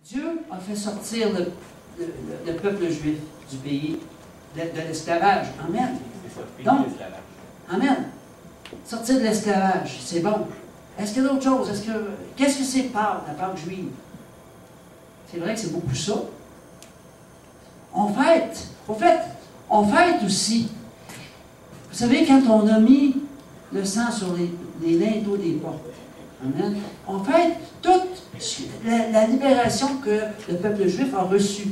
Dieu a fait sortir le peuple juif du pays de l'esclavage. Amen. Donc, amen. Sortir de l'esclavage, c'est bon. Est-ce qu'il y a d'autres choses? Qu'est-ce que c'est Pâques, la Pâque juive? C'est vrai que c'est beaucoup ça. On fête. Au fait, on fête aussi. Vous savez, quand on a mis le sang sur les linteaux des portes, amen, on fête toute la libération que le peuple juif a reçue.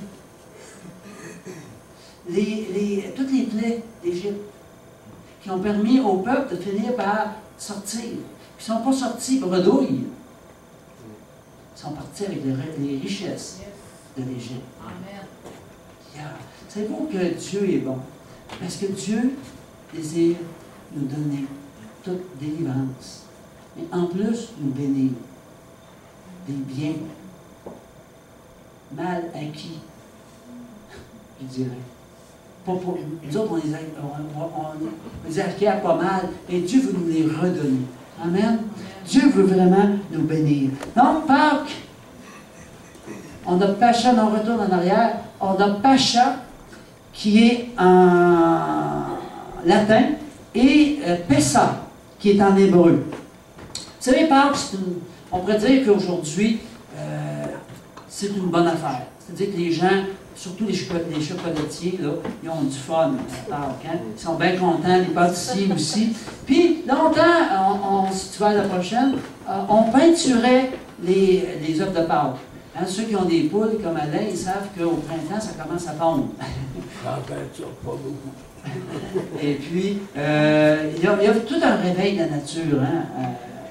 Toutes les plaies d'Égypte qui ont permis au peuple de finir par sortir. Ils ne sont pas sortis bredouilles. Ils sont partis avec les richesses de l'Égypte. Savez-vous que Dieu est bon? Parce que Dieu désire nous donner toute délivrance. Mais en plus, nous bénir des biens mal acquis, je dirais. Nous autres, on les acquiert pas mal, et Dieu veut nous les redonner. Amen. Dieu veut vraiment nous bénir. Donc, Pâques, on a Pacha, on retourne en arrière, on a Pacha, qui est en latin, et Pessa, qui est en hébreu. Vous savez, Pâques, on pourrait dire qu'aujourd'hui, c'est une bonne affaire. C'est-à-dire que les gens, surtout les chocolatiers, là, ils ont du fun à Pâques. Hein? Ils sont bien contents, les pâtissiers aussi. Puis, longtemps, si tu vas à la prochaine, on peinturait les œufs de Pâques. Hein, ceux qui ont des poules comme Alain, ils savent qu'au printemps, ça commence à fondre. J'en peinture pas beaucoup. Et puis, il y a tout un réveil de la nature hein,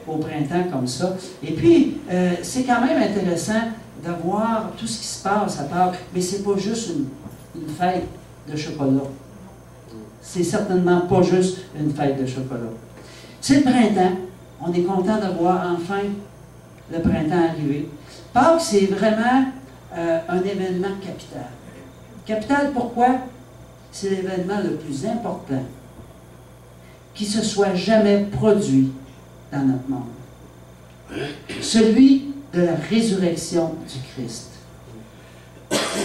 au printemps comme ça. Et puis, c'est quand même intéressant de voir tout ce qui se passe à Pâques. Mais ce n'est pas juste une fête de chocolat. C'est certainement pas juste une fête de chocolat. C'est le printemps. On est content de voir enfin le printemps arriver. Pâques, c'est vraiment un événement capital. Capital, pourquoi? C'est l'événement le plus important qui se soit jamais produit dans notre monde. Celui de la résurrection du Christ.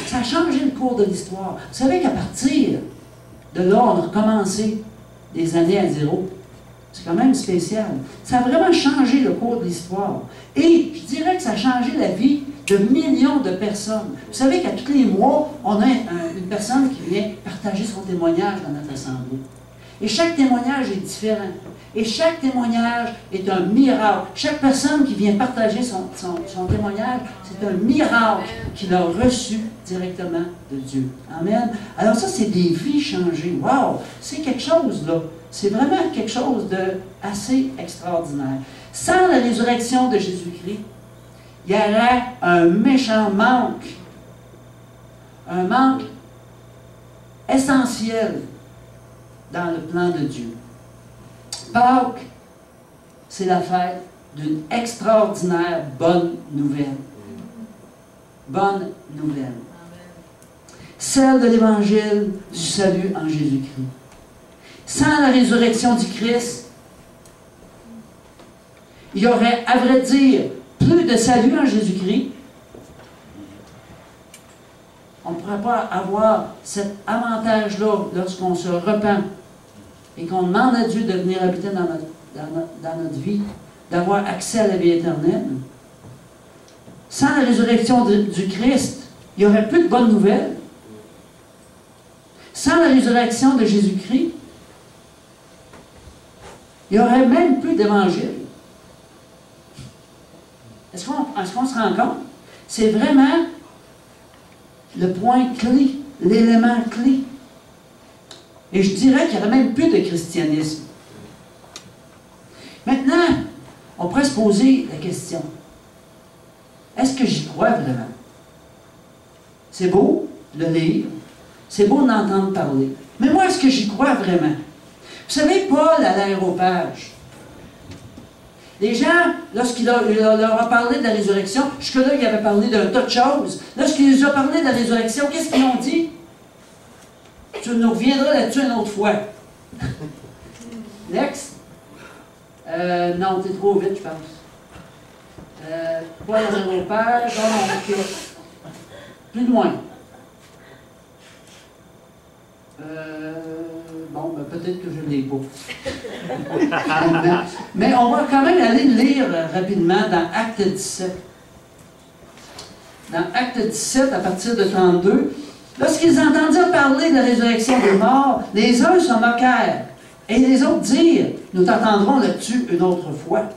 Ça a changé le cours de l'histoire. Vous savez qu'à partir de là, on a recommencé les années à zéro. C'est quand même spécial. Ça a vraiment changé le cours de l'histoire. Et je dirais que ça a changé la vie de millions de personnes. Vous savez qu'à tous les mois, on a une personne qui vient partager son témoignage dans notre assemblée. Et chaque témoignage est différent. Et chaque témoignage est un miracle. Chaque personne qui vient partager son témoignage, c'est un miracle qu'il a reçu directement de Dieu. Amen. Alors ça, c'est des vies changées. Wow! C'est quelque chose, là. C'est vraiment quelque chose d'assez extraordinaire. Sans la résurrection de Jésus-Christ, il y aurait un méchant manque. Un manque essentiel dans le plan de Dieu. Pâques, c'est la fête d'une extraordinaire bonne nouvelle. Bonne nouvelle. Celle de l'évangile du salut en Jésus-Christ. Sans la résurrection du Christ, il y aurait, à vrai dire, plus de salut en Jésus-Christ. On ne pourrait pas avoir cet avantage-là lorsqu'on se repent et qu'on demande à Dieu de venir habiter dans notre vie, d'avoir accès à la vie éternelle. Sans la résurrection du Christ, il n'y aurait plus de bonnes nouvelles. Sans la résurrection de Jésus-Christ, il n'y aurait même plus d'évangile. Est-ce qu'on se rend compte? C'est vraiment le point clé, l'élément clé. Et je dirais qu'il n'y aurait même plus de christianisme. Maintenant, on pourrait se poser la question. Est-ce que j'y crois vraiment? C'est beau de lire, c'est beau d'entendre parler. Mais moi, est-ce que j'y crois vraiment? Vous savez, Paul, à l'aéropage, les gens, lorsqu'il leur a parlé de la résurrection, jusque-là, il avait parlé d'un tas de choses. Lorsqu'il les a parlé de la résurrection, qu'est-ce qu'ils ont dit? Tu nous reviendras là-dessus une autre fois. Next. Non, t'es trop vite, je pense. Paul à l'aéropage. Plus loin. Bon, ben, peut-être que je ne l'ai pas. Mais on va quand même aller lire rapidement dans Acte 17. Dans Acte 17, à partir de 32, lorsqu'ils entendirent parler de la résurrection des morts, les uns se moquèrent, et les autres dirent, nous t'entendrons là-dessus une autre fois.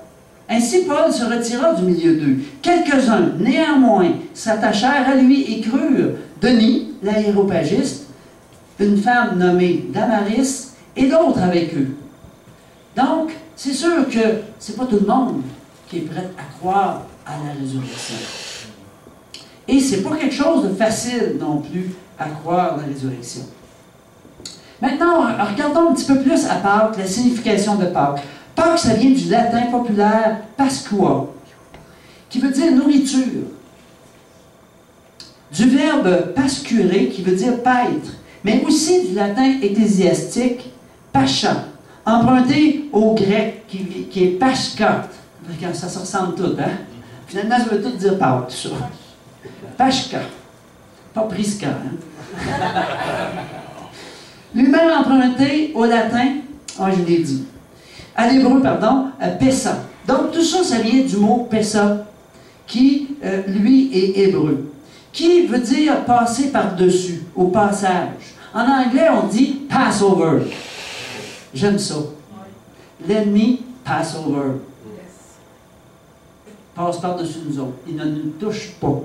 Ainsi, Paul se retira du milieu d'eux. Quelques-uns, néanmoins, s'attachèrent à lui et crurent. Denis, l'aéropagiste, une femme nommée Damaris, et d'autres avec eux. Donc, c'est sûr que c'est pas tout le monde qui est prêt à croire à la résurrection. Et c'est pas quelque chose de facile non plus à croire à la résurrection. Maintenant, regardons un petit peu plus à Pâques, la signification de Pâques. Pâques, ça vient du latin populaire Pascua, qui veut dire nourriture. Du verbe pascurer, qui veut dire paître, mais aussi du latin ecclésiastique pacha, emprunté au grec, qui est pashka. Ça se ressemble tout, hein? Finalement, ça veut tout dire Pâques, ça. Pashka. Pas prisca, hein? Lui-même emprunté au latin, je l'ai dit, à l'hébreu, pardon, pessa. Donc, tout ça, ça vient du mot pessa, qui, lui, est hébreu, qui veut dire passer par-dessus, au passage. En anglais, on dit Passover. J'aime ça. L'ennemi, Passover. Passe par-dessus nous autres. Il ne nous touche pas.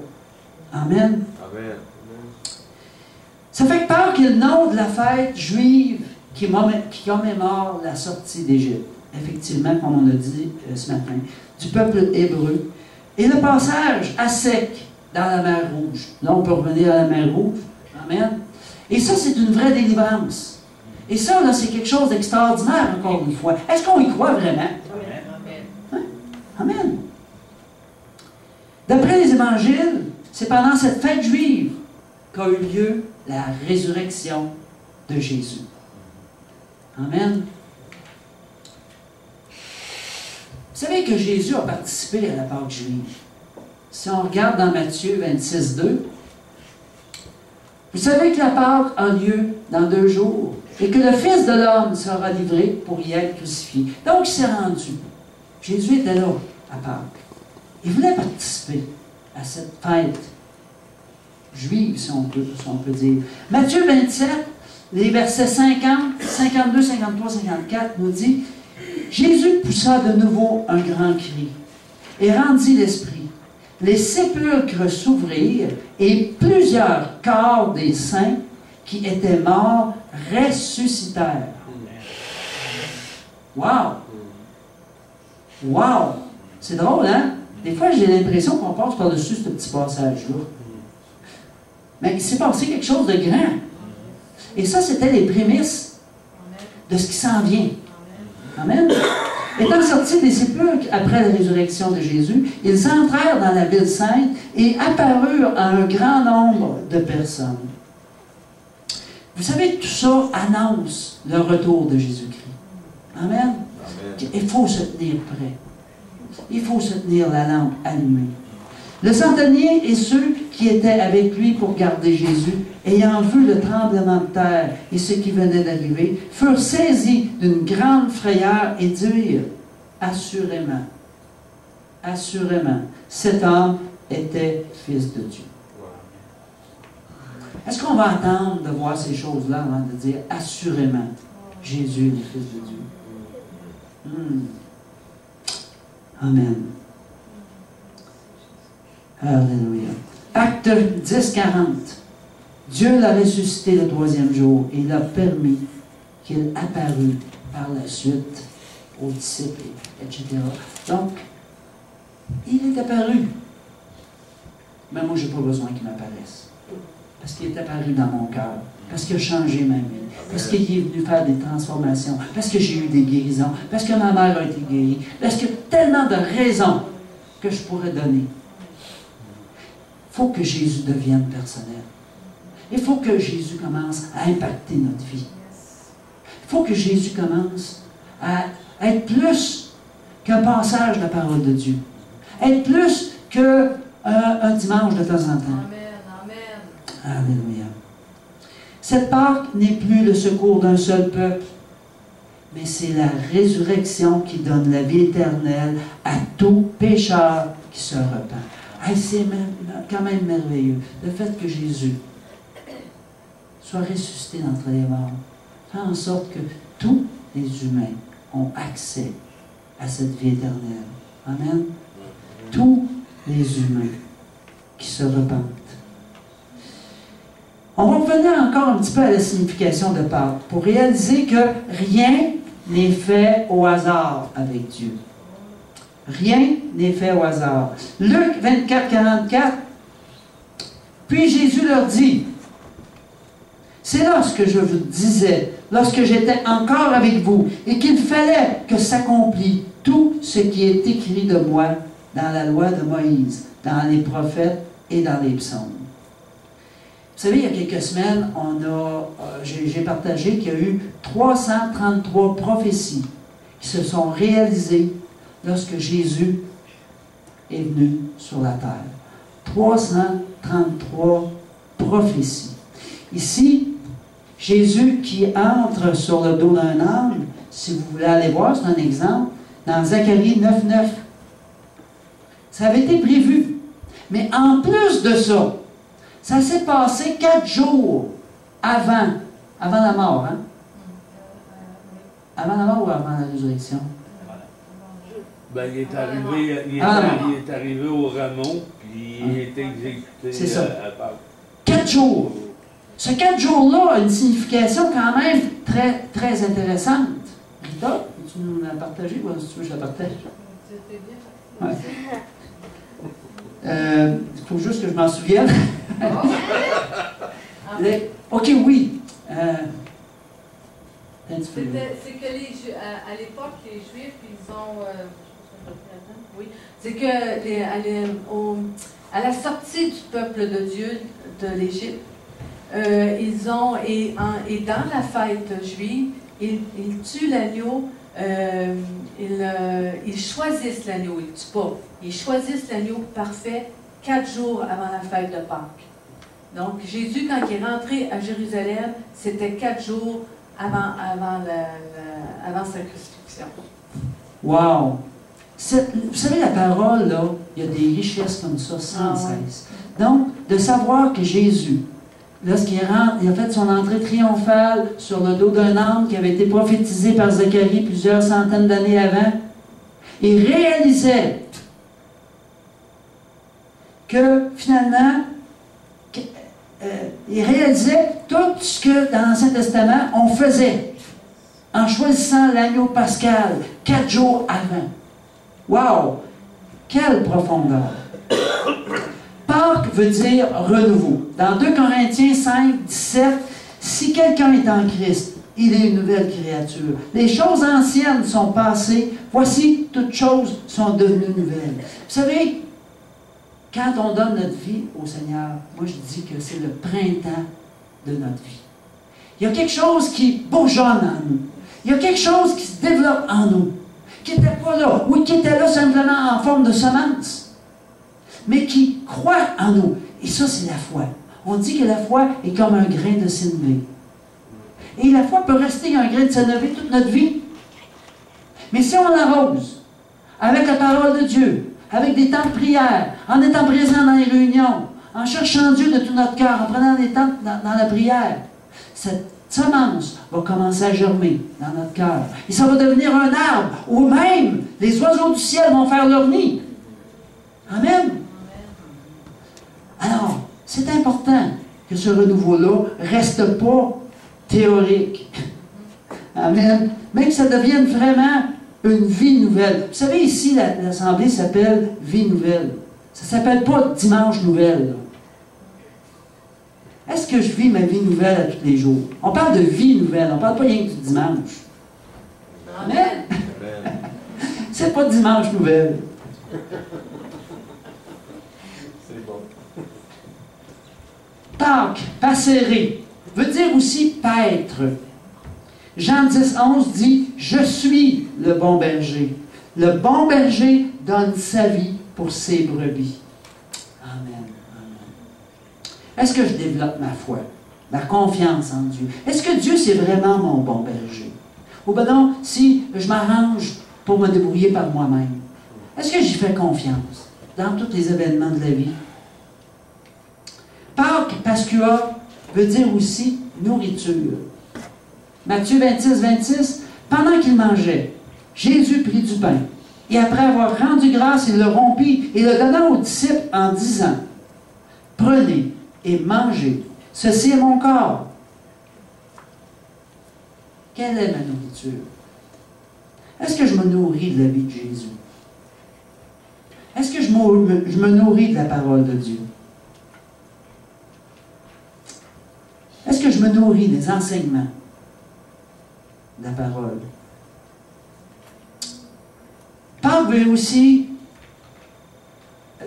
Amen. Amen. Ça fait que Pâques est le nom de la fête juive qui commémore la sortie d'Égypte. Effectivement, comme on a dit ce matin, du peuple hébreu. Et le passage à sec dans la mer Rouge. Là, on peut revenir à la mer Rouge. Amen. Et ça, c'est une vraie délivrance. Et ça, là, c'est quelque chose d'extraordinaire, encore une fois. Est-ce qu'on y croit vraiment? Amen. Hein? Amen. D'après les évangiles, c'est pendant cette fête juive qu'a eu lieu la résurrection de Jésus. Amen. Vous savez que Jésus a participé à la Pâque juive. Si on regarde dans Matthieu 26, 2, vous savez que la Pâque a lieu dans 2 jours et que le Fils de l'homme sera livré pour y être crucifié. Donc, il s'est rendu. Jésus était là à Pâques. Il voulait participer à cette fête juive, si on peut dire. Matthieu 27, les versets 50, 52, 53, 54 nous dit « Jésus poussa de nouveau un grand cri et rendit l'esprit. Les sépulcres s'ouvrirent et plusieurs corps des saints qui étaient morts ressuscitèrent. » Wow! Wow! C'est drôle, hein? Des fois, j'ai l'impression qu'on passe par-dessus ce petit passage-là. Mais il s'est passé quelque chose de grand. Et ça, c'était les prémices de ce qui s'en vient. Amen. Étant sortis des sépulcres après la résurrection de Jésus, ils entrèrent dans la ville sainte et apparurent à un grand nombre de personnes. Vous savez, tout ça annonce le retour de Jésus-Christ. Amen. Amen. Il faut se tenir prêt. Il faut se tenir la lampe allumée. Le centenier et ceux qui étaient avec lui pour garder Jésus, ayant vu le tremblement de terre et ce qui venait d'arriver, furent saisis d'une grande frayeur et dirent, assurément, assurément, cet homme était Fils de Dieu. Est-ce qu'on va attendre de voir ces choses-là avant de dire, assurément, Jésus est le Fils de Dieu? Amen. Alléluia. Acte 10, 40. Dieu l'a ressuscité le 3e jour et il a permis qu'il apparût par la suite aux disciples, etc. Donc, il est apparu. Mais moi, je n'ai pas besoin qu'il m'apparaisse. Parce qu'il est apparu dans mon cœur. Parce qu'il a changé ma vie. Parce qu'il est venu faire des transformations. Parce que j'ai eu des guérisons. Parce que ma mère a été guérie. Parce qu'il y a tellement de raisons que je pourrais donner. Il faut que Jésus devienne personnel. Il faut que Jésus commence à impacter notre vie. Il faut que Jésus commence à être plus qu'un passage de la parole de Dieu. Être plus qu'un dimanche de temps en temps. Amen, amen. Alléluia. Cette Pâque n'est plus le secours d'un seul peuple, mais c'est la résurrection qui donne la vie éternelle à tout pécheur qui se repent. Hey, c'est quand même merveilleux. Le fait que Jésus soit ressuscité d'entre les morts fait en sorte que tous les humains ont accès à cette vie éternelle. Amen. Tous les humains qui se repentent. On va revenir encore un petit peu à la signification de Pâques pour réaliser que rien n'est fait au hasard avec Dieu. Rien n'est fait au hasard. Luc 24, 44. Puis Jésus leur dit, c'est là ce que je vous disais, lorsque j'étais encore avec vous, et qu'il fallait que s'accomplisse tout ce qui est écrit de moi dans la loi de Moïse, dans les prophètes et dans les psaumes. Vous savez, il y a quelques semaines, j'ai partagé qu'il y a eu 333 prophéties qui se sont réalisées lorsque Jésus est venu sur la terre. 333 prophéties. Ici, Jésus qui entre sur le dos d'un âne, si vous voulez aller voir, c'est un exemple, dans Zacharie 9:9. Ça avait été prévu. Mais en plus de ça, ça s'est passé 4 jours avant la mort, hein? Avant la mort ou avant la résurrection? Ben, il est arrivé au Ramon, puis il a été exécuté. C'est ça. À Pâques. 4 jours. Ce 4 jours-là a une signification quand même très, très intéressante. Rita, tu nous l'as partagé ou si tu veux que je la partage? C'était bien. Ouais. Il faut juste que je m'en souvienne. OK, oui. C'est que à l'époque, les Juifs, ils ont... oui. C'est que à la sortie du peuple de Dieu de l'Égypte, ils ont, et dans la fête juive, ils tuent l'agneau, ils choisissent l'agneau, ils ne tuent pas. Ils choisissent l'agneau parfait 4 jours avant la fête de Pâques. Donc, Jésus, quand il est rentré à Jérusalem, c'était 4 jours avant sa crucifixion. Wow! Vous savez, la parole, là, il y a des richesses comme ça, sans cesse. Donc, de savoir que Jésus, lorsqu'il rentre, il a fait son entrée triomphale sur le dos d'un âne qui avait été prophétisé par Zacharie plusieurs centaines d'années avant, il réalisait que, finalement, il réalisait tout ce que, dans l'Ancien Testament, on faisait en choisissant l'agneau pascal 4 jours avant. Wow! Quelle profondeur! Pâques veut dire renouveau. Dans 2 Corinthiens 5, 17, si quelqu'un est en Christ, il est une nouvelle créature. Les choses anciennes sont passées, voici, toutes choses sont devenues nouvelles. Vous savez, quand on donne notre vie au Seigneur, moi je dis que c'est le printemps de notre vie. Il y a quelque chose qui bourgeonne en nous. Il y a quelque chose qui se développe en nous, qui n'était pas là, ou qui était là simplement en forme de semence, mais qui croit en nous. Et ça, c'est la foi. On dit que la foi est comme un grain de sénévé. Et la foi peut rester un grain de sénévé toute notre vie. Mais si on l'arrose avec la parole de Dieu, avec des temps de prière, en étant présent dans les réunions, en cherchant Dieu de tout notre cœur, en prenant des temps dans la prière, cette semence va commencer à germer dans notre cœur. Et ça va devenir un arbre, ou même les oiseaux du ciel vont faire leur nid. Amen. Alors, c'est important que ce renouveau-là ne reste pas théorique. Amen. Mais que ça devienne vraiment une vie nouvelle. Vous savez, ici, l'Assemblée s'appelle Vie nouvelle. Ça ne s'appelle pas Dimanche nouvelle. Est-ce que je vis ma vie nouvelle à tous les jours? On parle de vie nouvelle, on ne parle pas rien que du dimanche. Amen. C'est pas Dimanche nouvelle. C'est bon. Pâques, passeré, veut dire aussi paître. Jean 10, 11 dit « Je suis le bon berger. Le bon berger donne sa vie pour ses brebis. » Amen. Amen. Est-ce que je développe ma foi, ma confiance en Dieu? Est-ce que Dieu, c'est vraiment mon bon berger? Ou ben non, si je m'arrange pour me débrouiller par moi-même, est-ce que j'y fais confiance dans tous les événements de la vie? Pâques, Pascua, veut dire aussi nourriture. Matthieu 26, 26, pendant qu'il mangeait, Jésus prit du pain, et après avoir rendu grâce, il le rompit et le donna aux disciples en disant, « Prenez et mangez, ceci est mon corps. » Quelle est ma nourriture? Est-ce que je me nourris de la vie de Jésus? Est-ce que je me nourris de la parole de Dieu? Est-ce que je me nourris des enseignements de la parole? Pâques veut aussi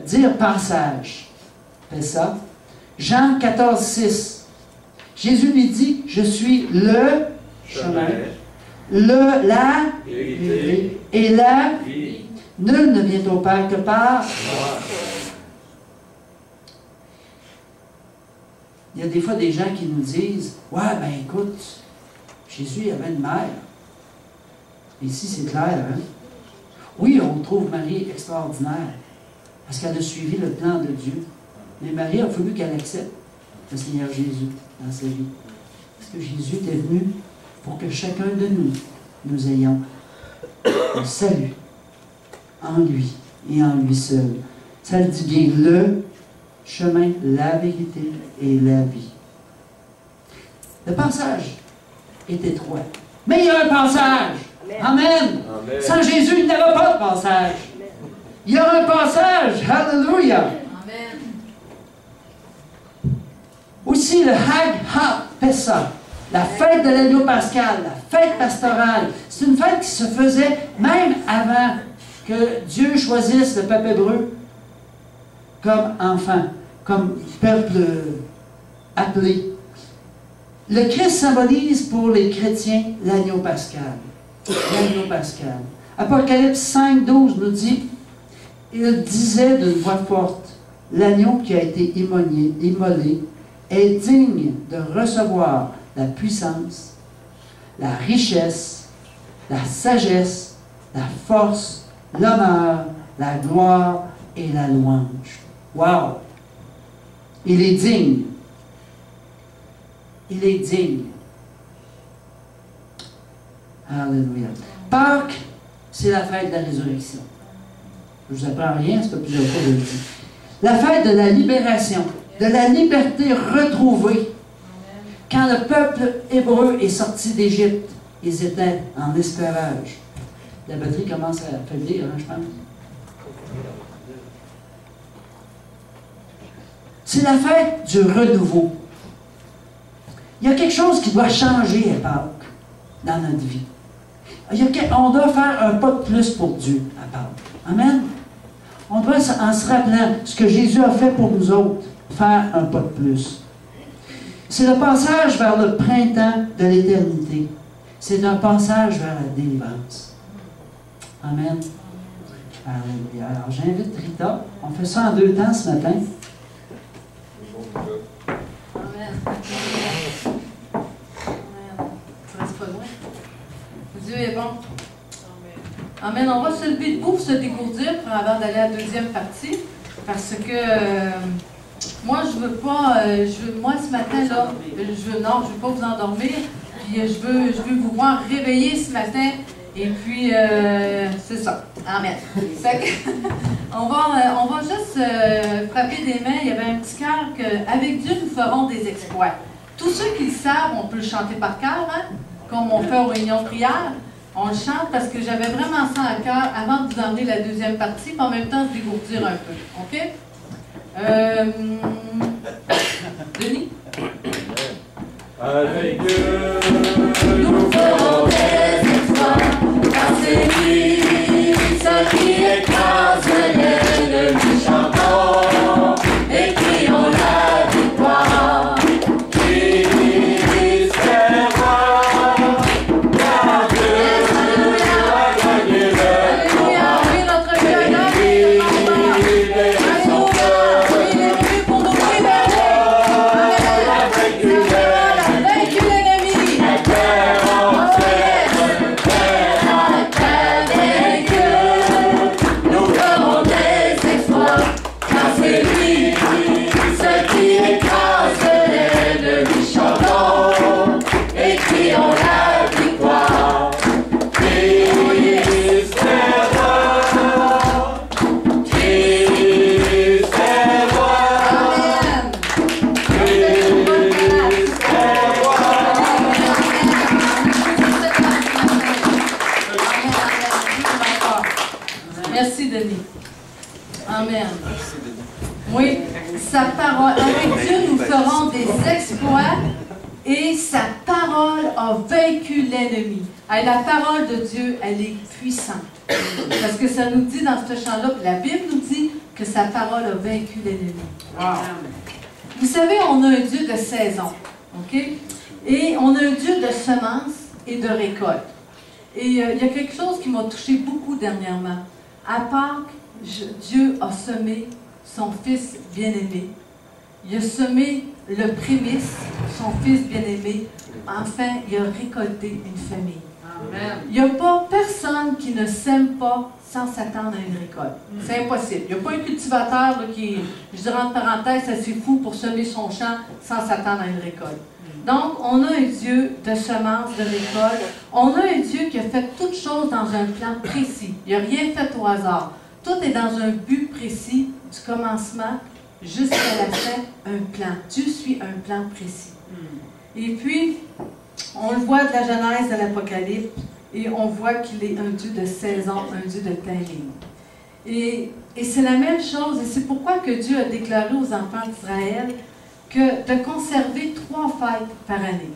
dire passage. Fais ça. Jean 14, 6. Jésus lui dit, je suis le chemin, la vérité et la vie. Nul ne vient au Père que par moi. Il y a des fois des gens qui nous disent, ouais, ben écoute, Jésus avait une mère. Ici, c'est clair, hein? Oui, on trouve Marie extraordinaire, parce qu'elle a suivi le plan de Dieu. Mais Marie a fallu qu'elle accepte le Seigneur Jésus dans sa vie. Parce que Jésus est venu pour que chacun de nous ayons le salut en lui et en lui seul. Ça le dit bien, le chemin, la vérité et la vie. Le passage est étroit. Mais il y a un passage. Amen. Amen. Sans Jésus, il n'y avait pas de passage. Il y a un passage. Alléluia. Amen. Aussi, le Hag Ha-Pessah, la fête de l'agneau pascal, la fête pastorale, c'est une fête qui se faisait même avant que Dieu choisisse le peuple hébreu comme enfant, comme peuple appelé. Le Christ symbolise pour les chrétiens l'agneau pascal. L'agneau pascal. Apocalypse 5, 12 nous dit, il disait d'une voix forte, l'agneau qui a été immolé est digne de recevoir la puissance, la richesse, la sagesse, la force, l'honneur, la gloire et la louange. Wow! Il est digne. Il est digne. Alléluia. Pâques, c'est la fête de la résurrection. Je ne vous apprends rien, c'est pas plusieurs fois que je le dis. La fête de la libération, de la liberté retrouvée. Quand le peuple hébreu est sorti d'Égypte, ils étaient en esclavage. La batterie commence à faiblir, hein, je pense. C'est la fête du renouveau. Il y a quelque chose qui doit changer à Pâques dans notre vie. On doit faire un pas de plus pour Dieu à Pâques. Amen. On doit, en se rappelant ce que Jésus a fait pour nous autres, faire un pas de plus. C'est le passage vers le printemps de l'éternité. C'est un passage vers la délivrance. Amen. Alléluia. Alors, j'invite Rita. On fait ça en 2 temps ce matin. Amen. Tu restes pas loin. Dieu est bon. Amen. On va se lever debout pour se dégourdir avant d'aller à la deuxième partie. Parce que moi, je veux pas. Moi, ce matin, là, je veux pas vous endormir. Puis je veux vous voir réveiller ce matin. Et puis, c'est ça. Amen. On va juste frapper des mains. Il y avait un petit cœur que, avec Dieu, nous ferons des exploits. Tous ceux qui le savent, on peut le chanter par cœur, hein, comme on fait aux réunions de prière. On le chante parce que j'avais vraiment ça à cœur avant de vous emmener la deuxième partie, puis en même temps de dégourdir un peu. OK? Denis? Avec Dieu, Nous ferons des exploits, car c'est lui, ce qui écrase l'ennemi chantant, et qui ont la victoire. Pour nous sa parole, avec Dieu, nous ferons des exploits et sa parole a vaincu l'ennemi. La parole de Dieu, elle est puissante. Parce que ça nous dit dans ce chant-là, la Bible nous dit que sa parole a vaincu l'ennemi. Wow. Vous savez, on a un Dieu de saison, OK? Et on a un Dieu de semences et de récolte. Et il y a quelque chose qui m'a touché beaucoup dernièrement. À Pâques, Dieu a semé son Fils bien-aimé. Il a semé le prémisse, son Fils bien-aimé. Enfin, il a récolté une famille. Amen. Il n'y a pas personne qui ne sème pas sans s'attendre à une récolte. C'est impossible. Il n'y a pas un cultivateur là, qui, je dirais entre parenthèses, assez fou pour semer son champ sans s'attendre à une récolte. Donc, on a un Dieu de semences, de récolte. On a un Dieu qui a fait toutes choses dans un plan précis. Il n'a rien fait au hasard. Tout est dans un but précis, du commencement jusqu'à la fin, un plan. Dieu suit un plan précis. Et puis, on le voit de la Genèse à l'Apocalypse, et on voit qu'il est un Dieu de saison, un Dieu de timing. Et c'est la même chose, et c'est pourquoi que Dieu a déclaré aux enfants d'Israël que de conserver 3 fêtes par année.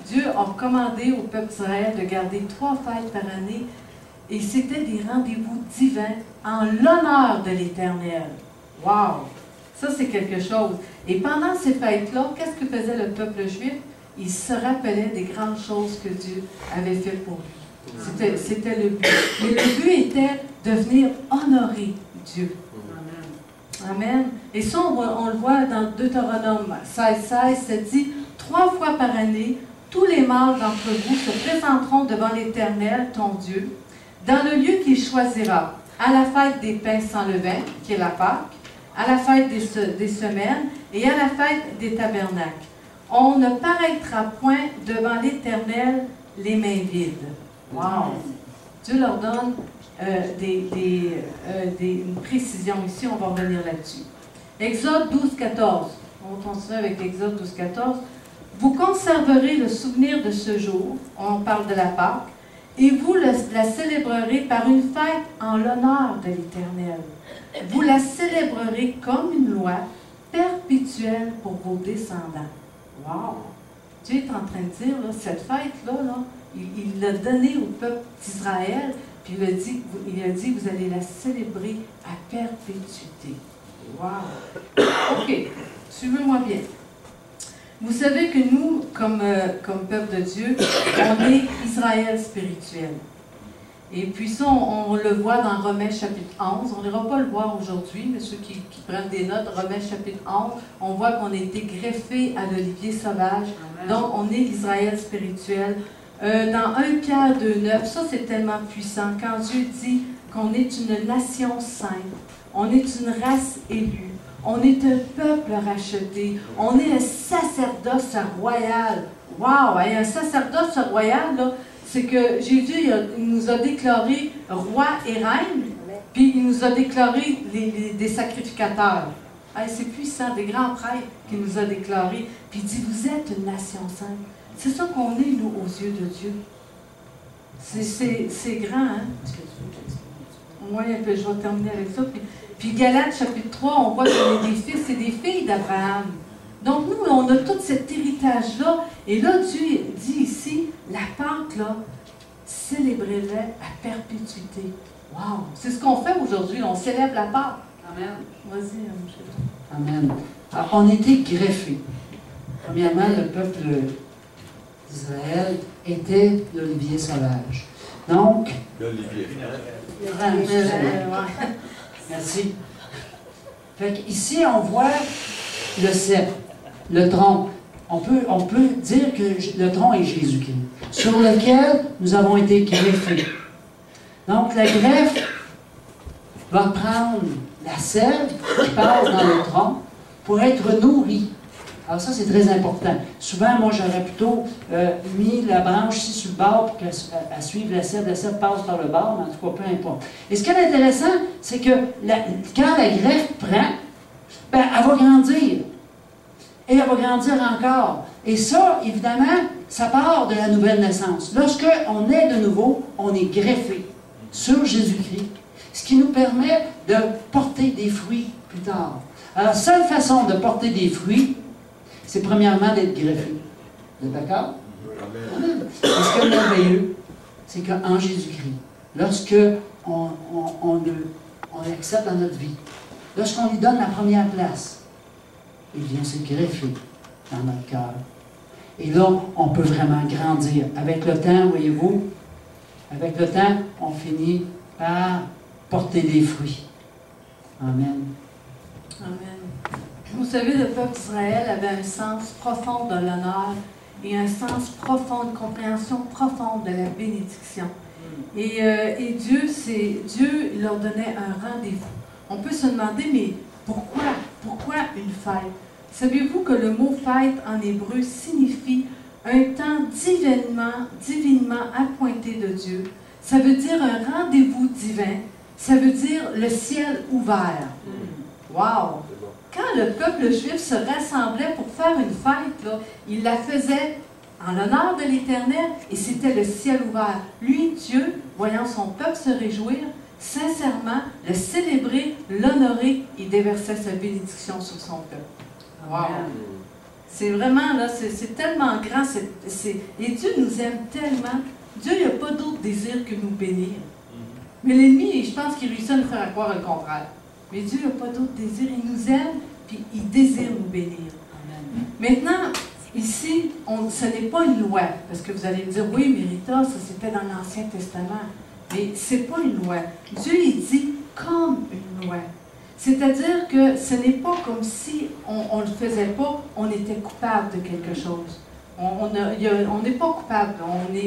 Dieu a commandé au peuple d'Israël de garder 3 fêtes par année, et c'était des rendez-vous divins en l'honneur de l'Éternel. Wow! Ça, c'est quelque chose. Et pendant ces fêtes-là, qu'est-ce que faisait le peuple juif? Il se rappelait des grandes choses que Dieu avait fait pour lui. C'était le but. Mais le but était de venir honorer Dieu. Amen. Et ça, on le voit dans Deutéronome 16:16, ça dit « 3 fois par année, tous les mâles d'entre vous se présenteront devant l'Éternel, ton Dieu, dans le lieu qu'il choisira, à la fête des pains sans levain, qui est la Pâque, à la fête des semaines et à la fête des tabernacles. On ne paraîtra point devant l'Éternel les mains vides. » Wow! Dieu leur donne une précision ici, on va revenir là-dessus. Exode 12:14. On continue avec Exode 12:14. Vous conserverez le souvenir de ce jour, on parle de la Pâque, et vous la célébrerez par une fête en l'honneur de l'Éternel. Vous la célébrerez comme une loi perpétuelle pour vos descendants. Wow! Dieu est en train de dire, là, cette fête-là, il l'a donnée au peuple d'Israël, puis il a dit, vous allez la célébrer à perpétuité. Wow! OK, suivez-moi bien. Vous savez que nous, comme peuple de Dieu, on est Israël spirituel. Et puis ça, on le voit dans Romains chapitre 11. On n'ira pas le voir aujourd'hui, mais ceux qui prennent des notes, Romains chapitre 11, on voit qu'on a été greffé à l'olivier sauvage. Amen. Donc, on est l'Israël spirituel. Dans 1 Pierre 2:9, ça c'est tellement puissant. Quand Dieu dit qu'on est une nation sainte, on est une race élue, on est un peuple racheté, on est un sacerdoce royal. Wow! Et un sacerdoce royal, là, c'est que Jésus il nous a déclaré roi et reine, puis il nous a déclaré des sacrificateurs. C'est puissant, des grands prêtres qu'il nous a déclarés. Puis il dit, vous êtes une nation sainte. C'est ça qu'on est, nous, aux yeux de Dieu. C'est grand, hein? Oui, je vais terminer avec ça. Puis Galates, chapitre 3, on voit qu'on est des fils et des filles d'Abraham. Donc, nous, on a tout cet héritage-là. Et là, Dieu dit ici, la Pâque, là, célébrez-la à perpétuité. Wow! C'est ce qu'on fait aujourd'hui. On célèbre la Pâque. Amen. Vas-y, M. Amen. Alors, on était greffés. Premièrement, le peuple d'Israël était l'olivier sauvage. Donc... L'olivier. Merci. Fait qu'ici, on voit le sceptre, le tronc. On peut dire que le tronc est Jésus-Christ, sur lequel nous avons été greffés. Donc, la greffe va prendre la sève qui passe dans le tronc pour être nourrie. Alors ça, c'est très important. Souvent, moi, j'aurais plutôt mis la branche ici sur le bord pour qu'elle suive la sève. La sève passe par le bord, mais en tout cas, peu importe. Et ce qui est intéressant, c'est que quand la greffe prend, ben, elle va grandir. Et elle va grandir encore. Et ça, évidemment, ça part de la nouvelle naissance. Lorsqu'on est de nouveau, on est greffé sur Jésus-Christ, ce qui nous permet de porter des fruits plus tard. Alors, la seule façon de porter des fruits, c'est premièrement d'être greffé. Vous êtes d'accord? Amen. Et ce qui est merveilleux, c'est qu'en Jésus-Christ, lorsque on l'accepte dans notre vie, lorsqu'on lui donne la première place, il vient se greffer dans notre cœur. Et là, on peut vraiment grandir. Avec le temps, voyez-vous, avec le temps, on finit par porter des fruits. Amen. Amen. Vous savez, le peuple d'Israël avait un sens profond de l'honneur et un sens profond, une compréhension profonde de la bénédiction. Et Dieu, il leur donnait un rendez-vous. On peut se demander, mais pourquoi une fête? Savez-vous que le mot fête en hébreu signifie un temps divinement appointé de Dieu? Ça veut dire un rendez-vous divin. Ça veut dire le ciel ouvert. Wow! Quand le peuple juif se rassemblait pour faire une fête, là, il la faisait en l'honneur de l'Éternel et c'était le ciel ouvert. Lui, Dieu, voyant son peuple se réjouir, sincèrement, le célébrer, l'honorer, il déversait sa bénédiction sur son peuple. Wow! C'est vraiment, là, c'est tellement grand. Et Dieu nous aime tellement. Dieu n'a pas d'autre désir que nous bénir. Mais l'ennemi, je pense qu'il réussit à nous faire croire le contraire. Mais Dieu n'a pas d'autre désir. Il nous aime, puis il désire nous bénir. Amen. Maintenant, ici, ce n'est pas une loi. Parce que vous allez me dire, oui, mais Rita, ça c'était dans l'Ancien Testament. Mais ce n'est pas une loi. Dieu, il dit comme une loi. C'est-à-dire que ce n'est pas comme si on ne le faisait pas, on était coupable de quelque chose. On n'est pas coupable.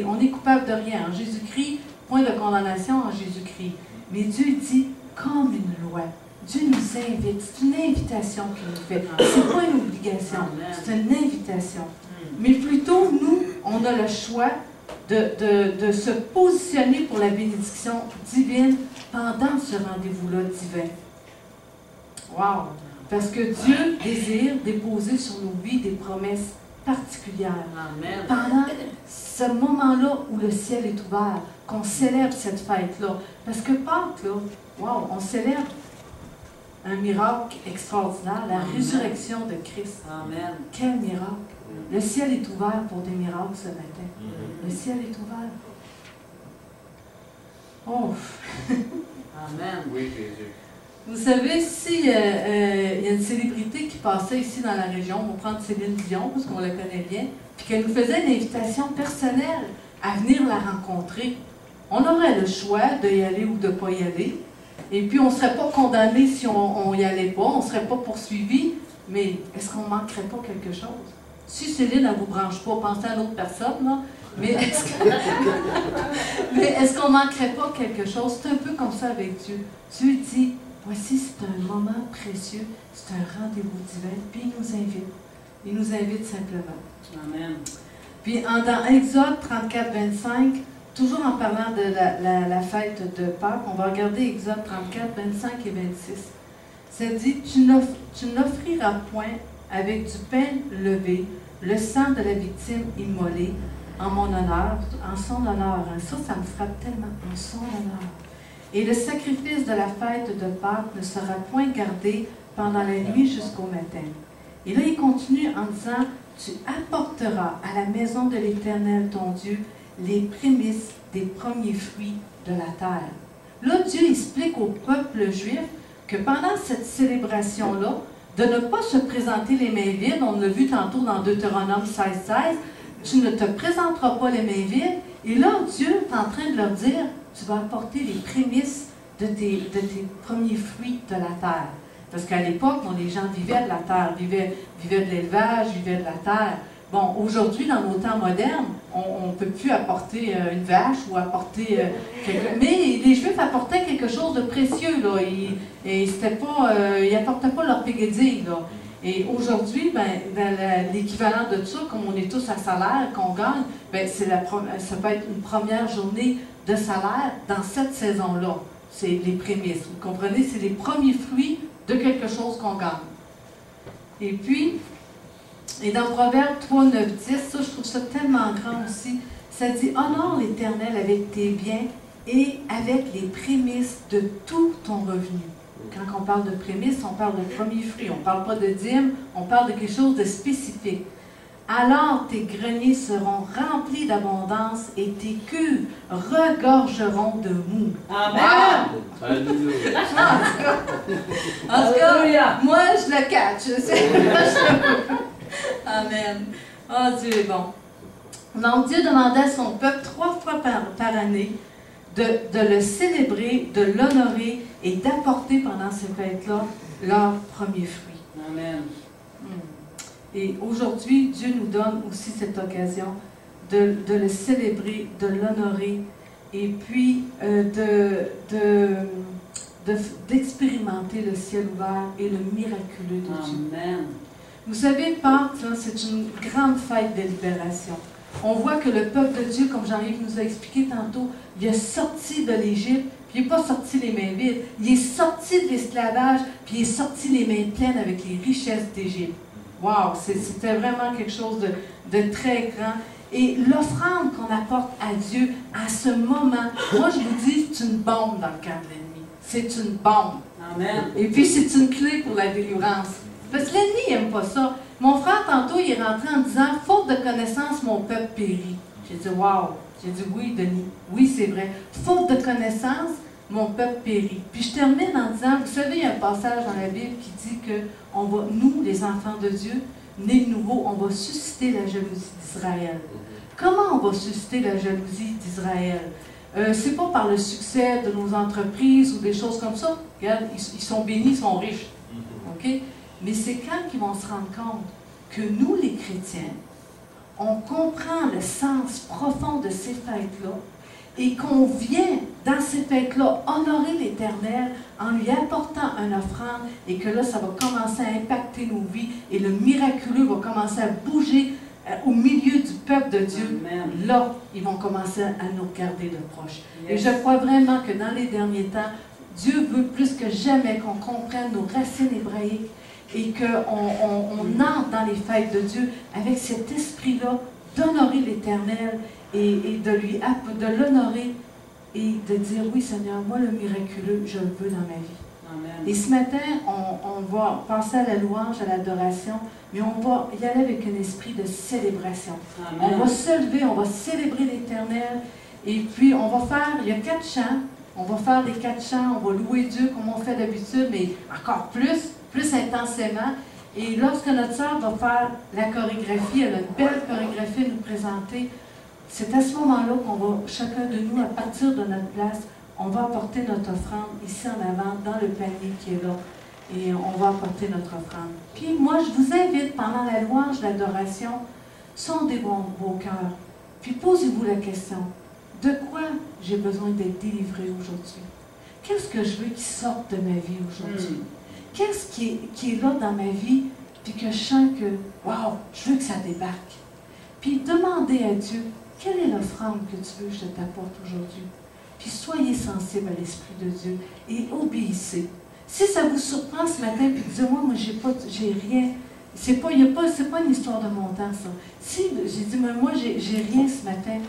On est coupable de rien. En Jésus-Christ, point de condamnation en Jésus-Christ. Mais Dieu dit comme une loi. Dieu nous invite. C'est une invitation qu'il nous fait. Ce n'est pas une obligation. C'est une invitation. Mais plutôt, nous, on a le choix de se positionner pour la bénédiction divine pendant ce rendez-vous-là divin. Wow! Parce que Dieu désire déposer sur nos vies des promesses particulières. Amen. Pendant ce moment-là où le ciel est ouvert, qu'on célèbre cette fête-là. Parce que Pâques, là, wow, on célèbre un miracle extraordinaire, la résurrection de Christ. Amen. Quel miracle! Le ciel est ouvert pour des miracles ce matin. Le ciel est ouvert. Oh! Amen. Oui, Jésus. Vous savez, s'il y a une célébrité qui passait ici dans la région, on va prendre Céline Dion, parce qu'on la connaît bien, puis qu'elle nous faisait une invitation personnelle à venir la rencontrer, on aurait le choix d'y aller ou de ne pas y aller. Et puis, on ne serait pas condamné si on n'y allait pas, on ne serait pas poursuivi, mais est-ce qu'on ne manquerait pas quelque chose? Si Céline, elle ne vous branche pas, pensez à l'autre personne, là, mais est-ce qu'on ne manquerait pas quelque chose? C'est un peu comme ça avec Dieu. Dieu dit, voici, c'est un moment précieux, c'est un rendez-vous divin, puis il nous invite. Il nous invite simplement. Amen. Puis dans Exode 34, 25, toujours en parlant de la fête de Pâques, on va regarder Exode 34, 25 et 26. Ça dit, tu n'offriras point avec du pain levé le sang de la victime immolée en mon honneur, en son honneur. Ça me frappe tellement, en son honneur. Et le sacrifice de la fête de Pâques ne sera point gardé pendant la nuit jusqu'au matin. Et là, il continue en disant, tu apporteras à la maison de l'Éternel, ton Dieu, les prémices des premiers fruits de la terre. Là, Dieu explique au peuple juif que pendant cette célébration-là, de ne pas se présenter les mains vides, on l'a vu tantôt dans Deutéronome 16, 16, tu ne te présenteras pas les mains vides, et là, Dieu est en train de leur dire, tu vas apporter les prémices de tes premiers fruits de la terre. Parce qu'à l'époque, les gens vivaient de la terre, vivaient de l'élevage, vivaient de la terre. Bon, aujourd'hui, dans nos temps modernes, on ne peut plus apporter une vache ou apporter quelque... Mais les Juifs apportaient quelque chose de précieux, là. Ils n'apportaient pas leur pégédie, là. Et aujourd'hui, l'équivalent de ça, comme on est tous à salaire, qu'on gagne, ça peut être une première journée de salaire dans cette saison-là. C'est les prémices. Vous comprenez? C'est les premiers fruits de quelque chose qu'on gagne. Et puis, dans Proverbe 3, 9, 10, ça, je trouve ça tellement grand aussi. Ça dit, honore l'Éternel avec tes biens et avec les prémices de tout ton revenu. Quand on parle de prémices, on parle de premiers fruits. On ne parle pas de dîmes, on parle de quelque chose de spécifique. Alors tes greniers seront remplis d'abondance et tes cuves regorgeront de mou. Amen! Alléluia. En tout cas, moi, je le catch. Amen. Oh, Dieu est bon. Donc, Dieu demandait à son peuple 3 fois par année de le célébrer, de l'honorer et d'apporter pendant ces fêtes-là leurs premiers fruits. Amen. Et aujourd'hui, Dieu nous donne aussi cette occasion de le célébrer, de l'honorer et puis d'expérimenter le ciel ouvert et le miraculeux de Dieu. Amen. Vous savez, Pâques, c'est une grande fête de libération. On voit que le peuple de Dieu, comme Jean-Yves nous a expliqué tantôt, il est sorti de l'Égypte, puis il n'est pas sorti les mains vides. Il est sorti de l'esclavage, puis il est sorti les mains pleines avec les richesses d'Égypte. Wow! C'était vraiment quelque chose de très grand. Et l'offrande qu'on apporte à Dieu à ce moment, moi je vous dis, c'est une bombe dans le camp de l'ennemi. C'est une bombe. Amen. Et puis c'est une clé pour la délivrance. Parce que l'ennemi n'aime pas ça. Mon frère, tantôt, il est rentré en disant « Faute de connaissance, mon peuple périt. » J'ai dit « Wow! » J'ai dit « Oui, Denis. Oui, c'est vrai. Faute de connaissance, mon peuple périt. » Puis je termine en disant, vous savez, il y a un passage dans la Bible qui dit que nous, les enfants de Dieu, nés de nouveau, on va susciter la jalousie d'Israël. Comment on va susciter la jalousie d'Israël? C'est pas par le succès de nos entreprises ou des choses comme ça. Regarde, ils sont bénis, ils sont riches. OK? Mais c'est quand ils vont se rendre compte que nous, les chrétiens, on comprend le sens profond de ces fêtes-là et qu'on vient, dans ces fêtes-là, honorer l'Éternel en lui apportant une offrande et que là, ça va commencer à impacter nos vies et le miraculeux va commencer à bouger au milieu du peuple de Dieu. Amen. Là, ils vont commencer à nous regarder de proche. Yes. Et je crois vraiment que dans les derniers temps, Dieu veut plus que jamais qu'on comprenne nos racines hébraïques et qu'on entre dans les fêtes de Dieu avec cet esprit-là d'honorer l'Éternel et de l'honorer et de dire, oui Seigneur, moi le miraculeux, je le veux dans ma vie. Amen. Et ce matin, on va passer à la louange, à l'adoration, mais on va y aller avec un esprit de célébration. Amen. On va se lever, on va célébrer l'Éternel, et puis on va faire, il y a 4 chants, on va faire les 4 chants, on va louer Dieu comme on fait d'habitude, mais encore plus intensément. Et lorsque notre sœur va faire la chorégraphie, elle a une belle chorégraphie à nous présenter, c'est à ce moment-là qu'on va, chacun de nous, à partir de notre place, on va apporter notre offrande ici en avant, dans le panier qui est là. Et on va apporter notre offrande. Puis moi, je vous invite, pendant la louange, l'adoration, sondez vos cœurs. Puis posez-vous la question, de quoi j'ai besoin d'être délivré aujourd'hui? Qu'est-ce que je veux qui sorte de ma vie aujourd'hui? Qu'est-ce qui est là dans ma vie, puis que je sens que, wow, je veux que ça débarque. Puis demandez à Dieu, quelle est l'offrande que tu veux que je t'apporte aujourd'hui? Puis soyez sensible à l'Esprit de Dieu et obéissez. Si ça vous surprend ce matin, puis dites-moi, moi, j'ai rien, c'est pas une histoire de montant, ça. Si j'ai dit, mais moi, j'ai rien ce matin,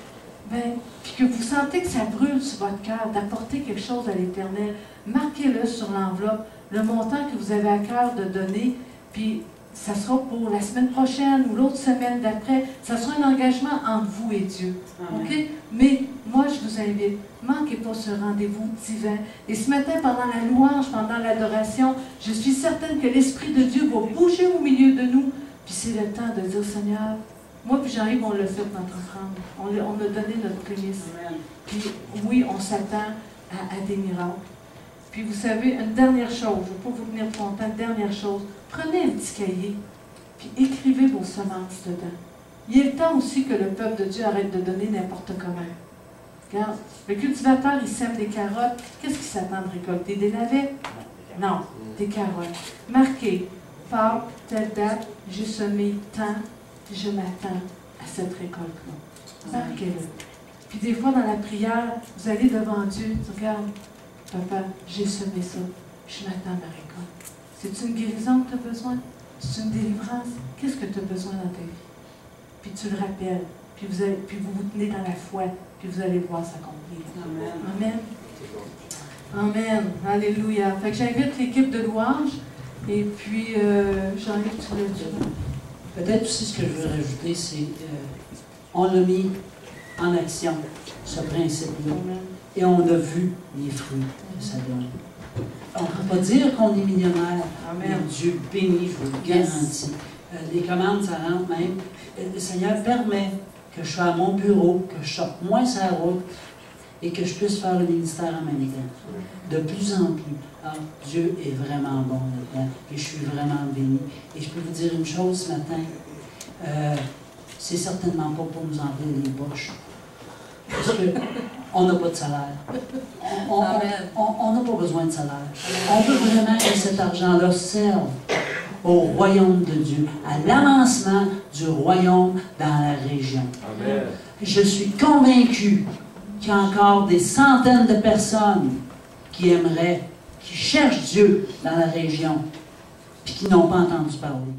ben, puis que vous sentez que ça brûle sur votre cœur, d'apporter quelque chose à l'Éternel, marquez-le sur l'enveloppe, le montant que vous avez à cœur de donner, puis ça sera pour la semaine prochaine ou l'autre semaine d'après, ça sera un engagement entre vous et Dieu. OK? Mais moi, je vous invite, manquez pas ce rendez-vous divin. Et ce matin, pendant la louange, pendant l'adoration, je suis certaine que l'Esprit de Dieu va bouger au milieu de nous, puis c'est le temps de dire, Seigneur, moi puis Jean-Yves, on l'a fait notre offrande. On a donné notre prémisse. Puis oui, on s'attend à des miracles. Puis vous savez, une dernière chose, je ne veux pas vous tenir trop longtemps, une dernière chose, prenez un petit cahier, puis écrivez vos semences dedans. Il est le temps aussi que le peuple de Dieu arrête de donner n'importe comment. Regarde, le cultivateur, il sème des carottes, qu'est-ce qu'il s'attend de récolter? Des navets? Non, des carottes. Marquez, Pâques, telle date, j'ai semé tant, puis je m'attends à cette récolte-là. Marquez-le. Puis des fois, dans la prière, vous allez devant Dieu, regarde, Papa, j'ai semé ça, je m'attends à ma récolte. C'est une guérison que tu as besoin? C'est une délivrance? Qu'est-ce que tu as besoin dans ta vie? Puis tu le rappelles, puis vous vous tenez dans la foi, puis vous allez voir s'accomplir. Amen. Amen. Amen. Alléluia. Fait que j'invite l'équipe de louange. Et puis, Jean-Luc, tu veux dire? Peut-être aussi ce que je veux rajouter, c'est on a mis en action ce principe-là. Et on a vu les fruits que ça donne. On ne peut pas dire qu'on est millionnaire. Amen. Mais Dieu bénit, je vous le garantis. Les commandes, ça rentre même. Le Seigneur permet que je sois à mon bureau, que je sorte moins sur la route et que je puisse faire le ministère en même temps. De plus en plus. Alors, Dieu est vraiment bon là-dedans et je suis vraiment béni. Et je peux vous dire une chose ce matin, c'est certainement pas pour nous enlever les poches. Parce qu'on n'a pas de salaire. On n'a pas besoin de salaire. On veut vraiment que cet argent-là serve au royaume de Dieu, à l'avancement du royaume dans la région. Amen. Je suis convaincu qu'il y a encore des centaines de personnes qui aimeraient, qui cherchent Dieu dans la région, puis qui n'ont pas entendu parler.